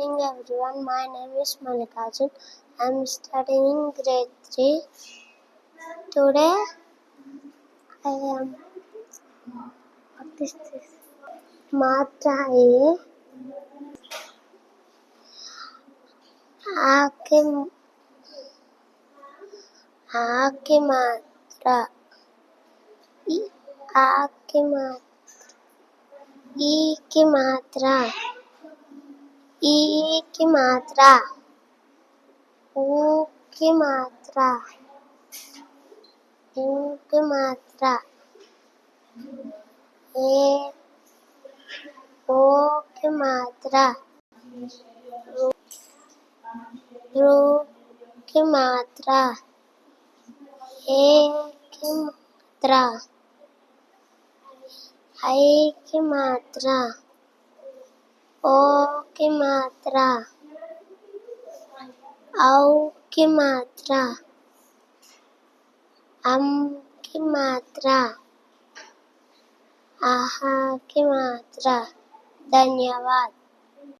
evening, everyone. My name is Mallikarjun. I am studying grade 3. Today, I am. What is this? Matra A. Aaki matra. Aaki matra. Iki matra. Iki matra. Uki matra. Uki matra. Oki matra. Ruki matra. Eki matra. Aiki matra. Oki matra. Auki matra. Amki matra. Ahaki matra. धन्यवाद।